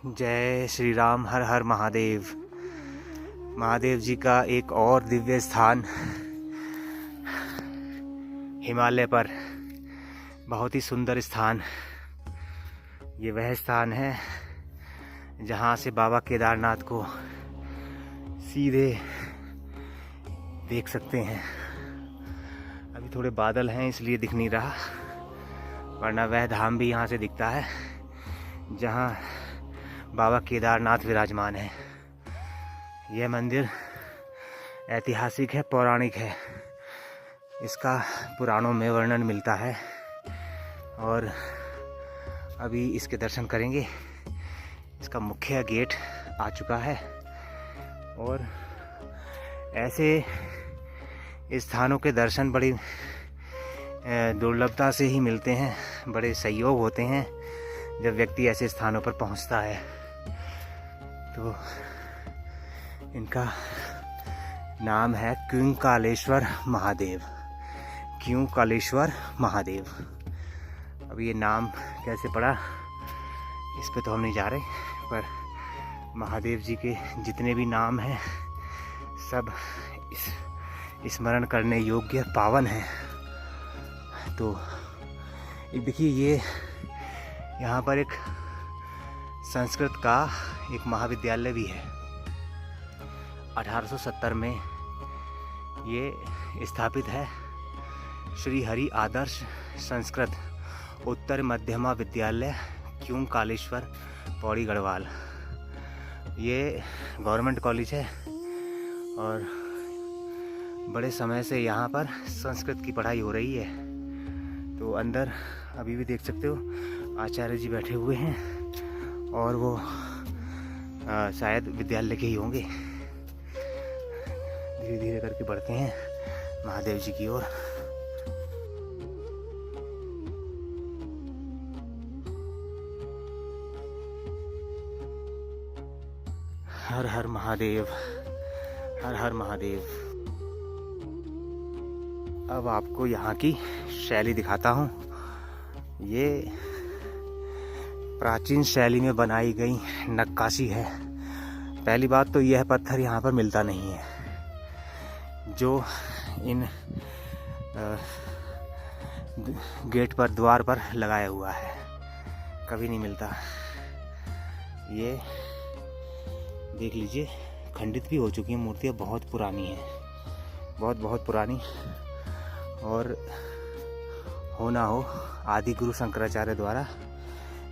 जय श्री राम। हर हर महादेव। महादेव जी का एक और दिव्य स्थान हिमालय पर, बहुत ही सुंदर स्थान। ये वह स्थान है जहाँ से बाबा केदारनाथ को सीधे देख सकते हैं। अभी थोड़े बादल हैं इसलिए दिख नहीं रहा, वरना वह धाम भी यहाँ से दिखता है जहाँ बाबा केदारनाथ विराजमान है। यह मंदिर ऐतिहासिक है, पौराणिक है। इसका पुराणों में वर्णन मिलता है और अभी इसके दर्शन करेंगे। इसका मुख्य गेट आ चुका है और ऐसे स्थानों के दर्शन बड़ी दुर्लभता से ही मिलते हैं। बड़े संयोग होते हैं जब व्यक्ति ऐसे स्थानों पर पहुंचता है। तो इनका नाम है क्यूंकालेश्वर महादेव। क्यूंकालेश्वर महादेव। अब ये नाम कैसे पड़ा इस पे तो हम नहीं जा रहे, पर महादेव जी के जितने भी नाम हैं सब स्मरण करने योग्य पावन हैं। तो एक देखिए, ये यहाँ पर एक संस्कृत का एक महाविद्यालय भी है। 1870 में ये स्थापित है। श्री हरि आदर्श संस्कृत उत्तर मध्यमा विद्यालय क्यूंकालेश्वर, पौड़ी गढ़वाल। ये गवर्नमेंट कॉलेज है और बड़े समय से यहाँ पर संस्कृत की पढ़ाई हो रही है। तो अंदर अभी भी देख सकते हो आचार्य जी बैठे हुए हैं और वो शायद विद्यालय के ही होंगे। धीरे धीरे करके बढ़ते हैं महादेव जी की ओर। हर हर महादेव, हर हर महादेव। अब आपको यहाँ की शैली दिखाता हूँ। ये प्राचीन शैली में बनाई गई नक्काशी है। पहली बात तो यह पत्थर यहाँ पर मिलता नहीं है जो इन गेट पर, द्वार पर लगाया हुआ है, कभी नहीं मिलता। ये देख लीजिए, खंडित भी हो चुकी हैं मूर्तियाँ, बहुत पुरानी है, बहुत पुरानी। और हो ना हो आदि गुरु शंकराचार्य द्वारा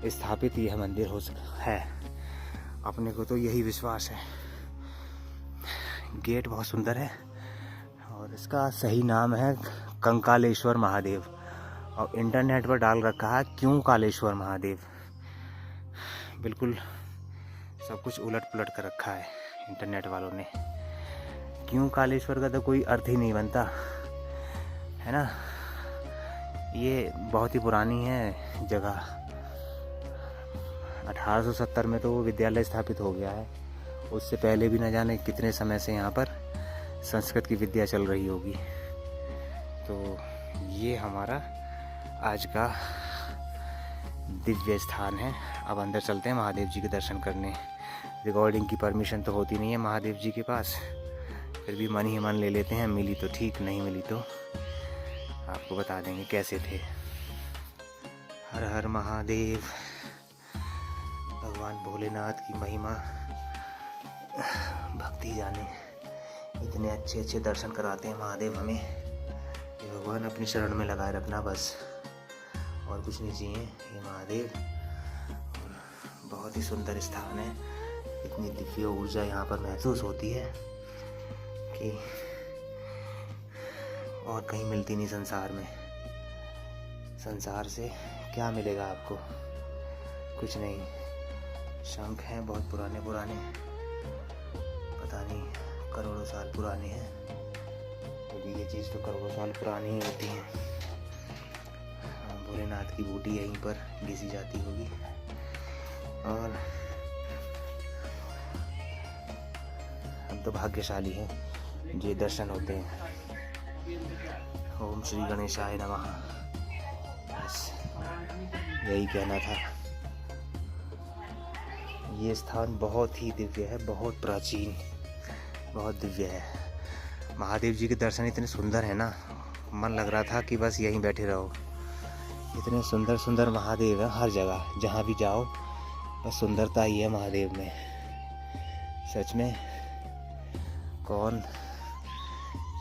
स्थापित यह मंदिर है। अपने को तो यही विश्वास है। गेट बहुत सुंदर है और इसका सही नाम है कंकालेश्वर महादेव और इंटरनेट पर डाल रखा है क्यूंकालेश्वर महादेव। बिल्कुल सब कुछ उलट पुलट कर रखा है इंटरनेट वालों ने। क्यूंकालेश्वर का तो कोई अर्थ ही नहीं बनता है ना। ये बहुत ही पुरानी है जगह। 1870 में तो वो विद्यालय स्थापित हो गया है। उससे पहले भी न जाने कितने समय से यहाँ पर संस्कृत की विद्या चल रही होगी। तो ये हमारा आज का दिव्य स्थान है। अब अंदर चलते हैं महादेव जी के दर्शन करने। रिकॉर्डिंग की परमिशन तो होती नहीं है महादेव जी के पास, फिर भी मन ही मन ले लेते हैं। मिली तो ठीक, नहीं मिली तो आपको बता देंगे कैसे थे। हर हर महादेव। भगवान भोलेनाथ की महिमा भक्ति जाने। इतने अच्छे अच्छे दर्शन कराते हैं महादेव हमें कि भगवान अपनी शरण में लगाए रखना बस, और कुछ नहीं चाहिए। ये महादेव बहुत ही सुंदर स्थान है। इतनी दिव्य ऊर्जा यहाँ पर महसूस होती है कि और कहीं मिलती नहीं संसार में। संसार से क्या मिलेगा आपको? कुछ नहीं। शंख हैं बहुत पुराने, पता नहीं करोड़ों साल पुराने हैं। क्योंकि ये चीज़ तो करोड़ों साल पुरानी ही होती है। भोलेनाथ की बूटी यहीं पर घिसी जाती होगी। और हम तो भाग्यशाली हैं जो दर्शन होते हैं। ओम श्री गणेशाय नमः। बस यही कहना था। ये स्थान बहुत ही दिव्य है, बहुत प्राचीन, बहुत दिव्य है। महादेव जी के दर्शन इतने सुंदर है ना, मन लग रहा था कि बस यहीं बैठे रहो। इतने सुंदर सुंदर महादेव है हर जगह, जहाँ भी जाओ बस सुंदरता ही है महादेव में। सच में कौन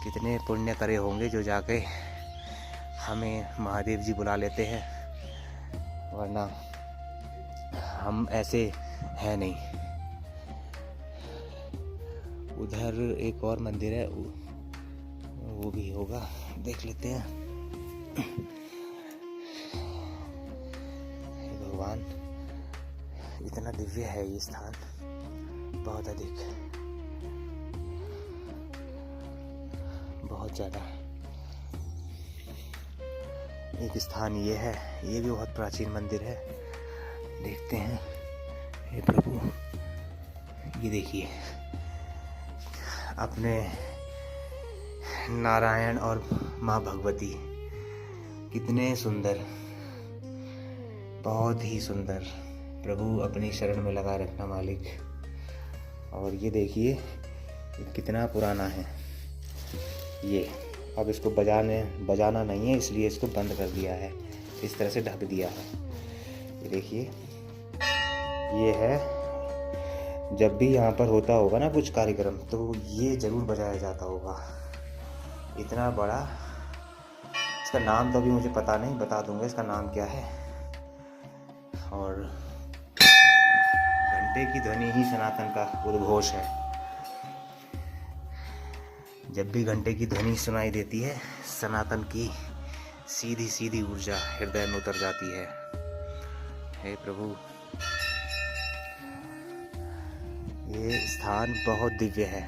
कितने पुण्य करे होंगे जो जाके हमें महादेव जी बुला लेते हैं, वरना हम ऐसे हैं नहीं। उधर एक और मंदिर है, वो भी होगा, देख लेते हैं। हे भगवान, इतना दिव्य है ये स्थान, बहुत अधिक, बहुत ज़्यादा। एक स्थान ये है, ये भी बहुत प्राचीन मंदिर है, देखते हैं। हे प्रभु, ये देखिए अपने नारायण और माँ भगवती, कितने सुंदर, बहुत ही सुंदर। प्रभु अपनी शरण में लगा रखना मालिक। और ये देखिए कितना पुराना है ये। अब इसको बजाना नहीं है, इसलिए इसको बंद कर दिया है, इस तरह से ढक दिया है। ये देखिए, ये है, जब भी यहाँ पर होता होगा ना कुछ कार्यक्रम, तो ये जरूर बजाया जाता होगा। इतना बड़ा, इसका नाम तो अभी मुझे पता नहीं, बता दूंगा इसका नाम क्या है। और घंटे की ध्वनि ही सनातन का उद्घोष है। जब भी घंटे की ध्वनि सुनाई देती है, सनातन की सीधी सीधी ऊर्जा हृदय में उतर जाती है। हे प्रभु, ये स्थान बहुत दिव्य है,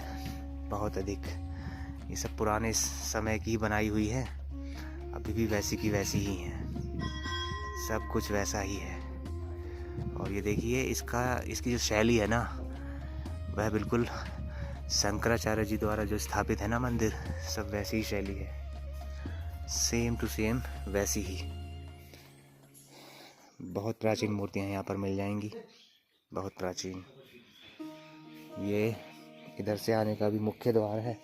बहुत अधिक। ये सब पुराने समय की बनाई हुई है, अभी भी वैसी की वैसी ही है, सब कुछ वैसा ही है। और ये देखिए इसकी जो शैली है ना, वह बिल्कुल शंकराचार्य जी द्वारा जो स्थापित है ना मंदिर, सब वैसी ही शैली है, सेम टू सेम वैसी ही। बहुत प्राचीन मूर्तियाँ यहाँ पर मिल जाएंगी, बहुत प्राचीन। ये इधर से आने का भी मुख्य द्वार है।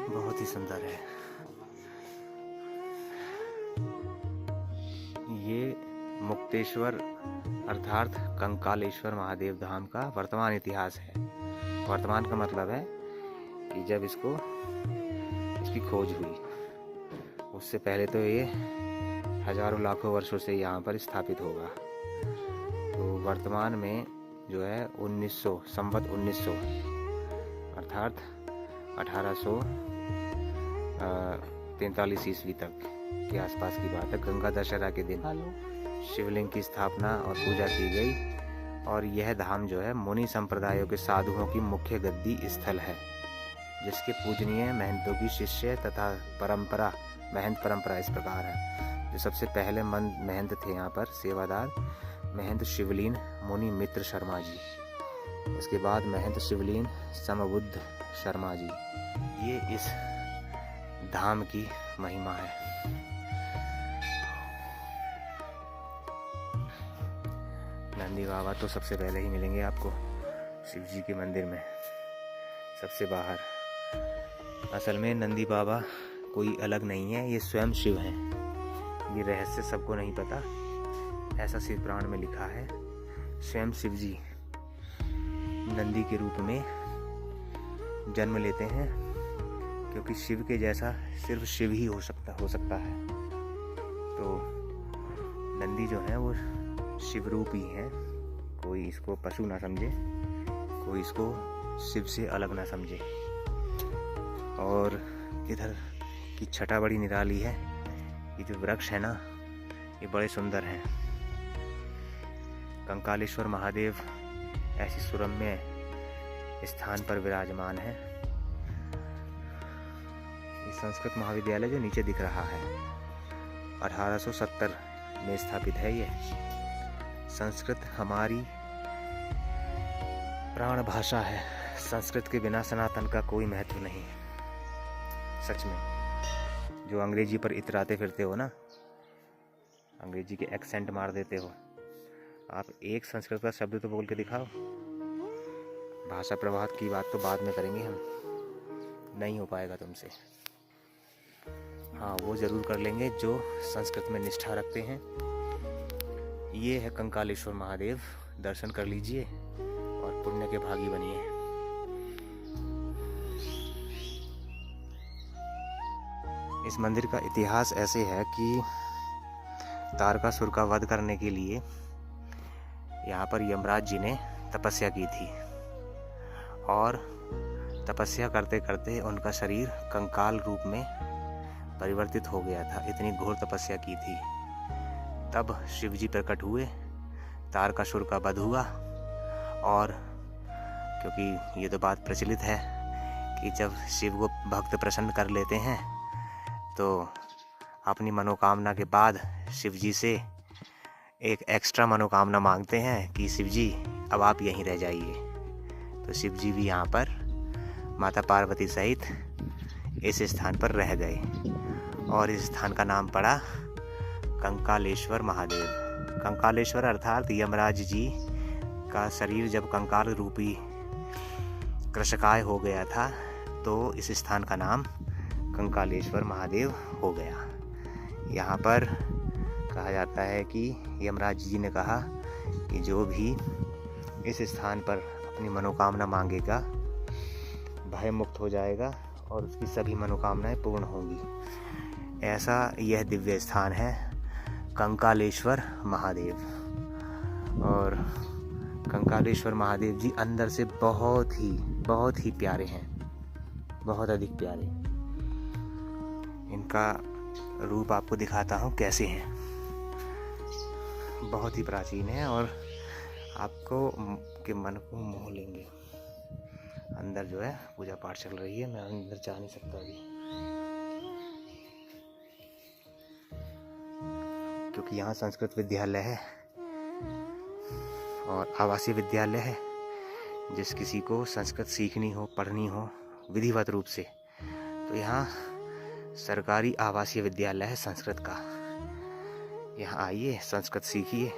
बहुत ही सुंदर है ये। मुक्तेश्वर अर्थात कंकालेश्वर महादेव धाम का वर्तमान इतिहास है। वर्तमान का मतलब है कि जब इसकी खोज हुई, उससे पहले तो ये हजारों लाखों वर्षों से यहाँ पर स्थापित होगा। तो वर्तमान में जो है 1900 संवत 1900 अर्थात 1843 ईस्वी तक के आसपास की बात है। गंगा दशहरा के दिन शिवलिंग की स्थापना और पूजा की गई। और यह धाम जो है मुनि संप्रदायों के साधुओं की मुख्य गद्दी स्थल है, जिसके पूजनीय महंतों की शिष्य तथा महंत परंपरा इस प्रकार है। जो सबसे पहले महंत थे यहाँ पर सेवादार, महंत शिवलीन मुनि मित्र शर्मा जी। उसके बाद महंत शिवलीन समबुद्ध शर्मा जी। ये इस धाम की महिमा है। नंदी बाबा तो सबसे पहले ही मिलेंगे आपको शिव जी के मंदिर में, सबसे बाहर। असल में नंदी बाबा कोई अलग नहीं है, ये स्वयं शिव हैं। ये रहस्य सबको नहीं पता, ऐसा शिव पुराण में लिखा है। स्वयं शिव जी नंदी के रूप में जन्म लेते हैं, क्योंकि शिव के जैसा सिर्फ शिव ही हो सकता है। तो नंदी जो है वो शिव रूप ही है। कोई इसको पशु ना समझे, कोई इसको शिव से अलग ना समझे। और इधर की छटा बड़ी निराली है। ये जो वृक्ष है ना, ये बड़े सुंदर हैं। कंकालेश्वर महादेव ऐसी सुरम्य स्थान पर विराजमान है। ये संस्कृत महाविद्यालय जो नीचे दिख रहा है 1870 में स्थापित है। ये संस्कृत हमारी प्राण भाषा है। संस्कृत के बिना सनातन का कोई महत्व नहीं, सच में। जो अंग्रेजी पर इतराते फिरते हो ना, अंग्रेजी के एक्सेंट मार देते हो, आप एक संस्कृत का शब्द तो बोल के दिखाओ। भाषा प्रवाह की बात तो बाद में करेंगे हम, नहीं हो पाएगा तुमसे। हाँ, वो ज़रूर कर लेंगे जो संस्कृत में निष्ठा रखते हैं। ये है कंकालेश्वर महादेव, दर्शन कर लीजिए और पुण्य के भागी बनिए। इस मंदिर का इतिहास ऐसे है कि तारकासुर का वध करने के लिए यहाँ पर यमराज जी ने तपस्या की थी और तपस्या करते करते उनका शरीर कंकाल रूप में परिवर्तित हो गया था। इतनी घोर तपस्या की थी। तब शिव जी प्रकट हुए, तारकासुर का वध हुआ। और क्योंकि ये तो बात प्रचलित है कि जब शिव को भक्त प्रसन्न कर लेते हैं तो अपनी मनोकामना के बाद शिव जी से एक एक्स्ट्रा मनोकामना मांगते हैं कि शिव जी अब आप यहीं रह जाइए। तो शिव जी भी यहाँ पर माता पार्वती सहित इस स्थान पर रह गए और इस स्थान का नाम पड़ा कंकालेश्वर महादेव। कंकालेश्वर अर्थात यमराज जी का शरीर जब कंकाल रूपी कृशकाय हो गया था तो इस स्थान का नाम कंकालेश्वर महादेव हो गया। यहाँ पर कहा जाता है कि यमराज जी ने कहा कि जो भी इस स्थान पर अपनी मनोकामना मांगेगा भय मुक्त हो जाएगा और उसकी सभी मनोकामनाएं पूर्ण होंगी। ऐसा यह दिव्य स्थान है कंकालेश्वर महादेव। और कंकालेश्वर महादेव जी अंदर से बहुत ही प्यारे हैं, बहुत अधिक प्यारे। इनका रूप आपको दिखाता हूँ कैसे हैं। बहुत ही प्राचीन है और आपको के मन को मोह लेंगे। अंदर जो है पूजा पाठ चल रही है, मैं अंदर जा नहीं सकता अभी क्योंकि यहाँ संस्कृत विद्यालय है और आवासीय विद्यालय है। जिस किसी को संस्कृत सीखनी हो, पढ़नी हो विधिवत रूप से, तो यहाँ सरकारी आवासीय विद्यालय है संस्कृत का। यहाँ आइए, संस्कृत सीखिए।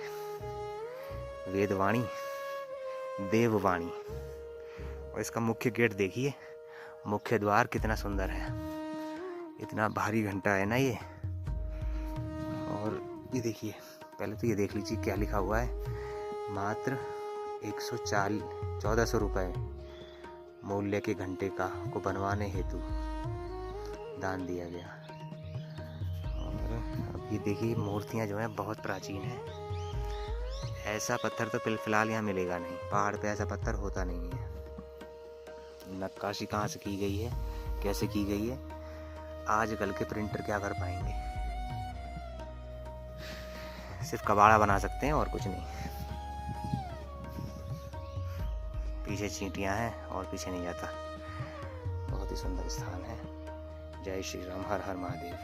वेदवाणी, देववाणी। और इसका मुख्य गेट देखिए, मुख्य द्वार कितना सुंदर है। इतना भारी घंटा है ना ये। और ये देखिए, पहले तो ये देख लीजिए क्या लिखा हुआ है। मात्र 1400 रुपये मूल्य के घंटे को बनवाने हेतु दान दिया गया। और अब ये देखिए, मूर्तियाँ जो हैं बहुत प्राचीन हैं। ऐसा पत्थर तो फिलहाल यहाँ मिलेगा नहीं, पहाड़ पे ऐसा पत्थर होता नहीं है। नक्काशी कहाँ से की गई है, कैसे की गई है, आजकल के प्रिंटर क्या कर पाएंगे। सिर्फ कबाड़ा बना सकते हैं और कुछ नहीं। पीछे चींटियाँ हैं और पीछे नहीं जाता। बहुत ही सुंदर स्थान है। जय श्री राम, हर हर महादेव।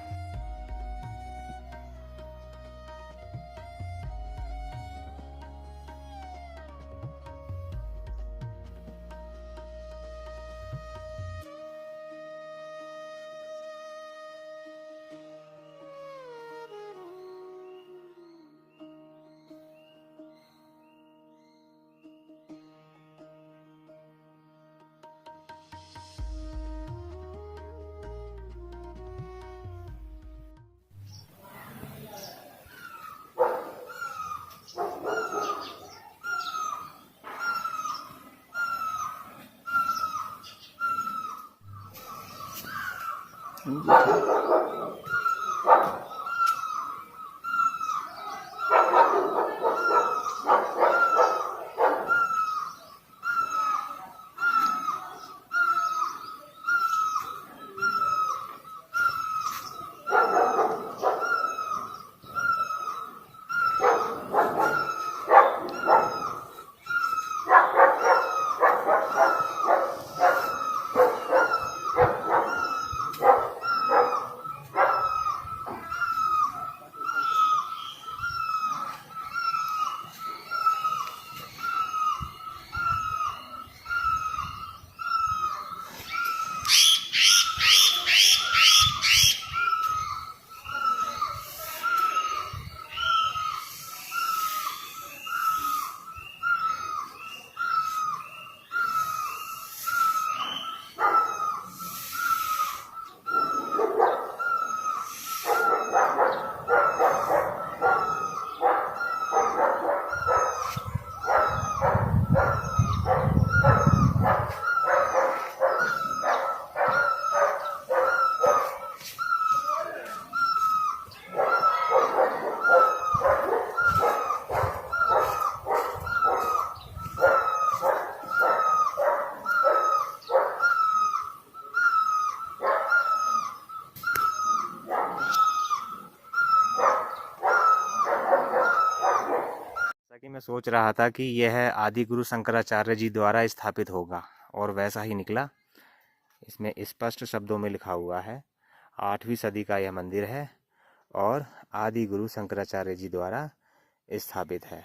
मैं सोच रहा था कि यह आदि गुरु शंकराचार्य जी द्वारा स्थापित होगा और वैसा ही निकला। इसमें स्पष्ट शब्दों में लिखा हुआ है 8वीं सदी का यह मंदिर है और आदि गुरु शंकराचार्य जी द्वारा स्थापित है।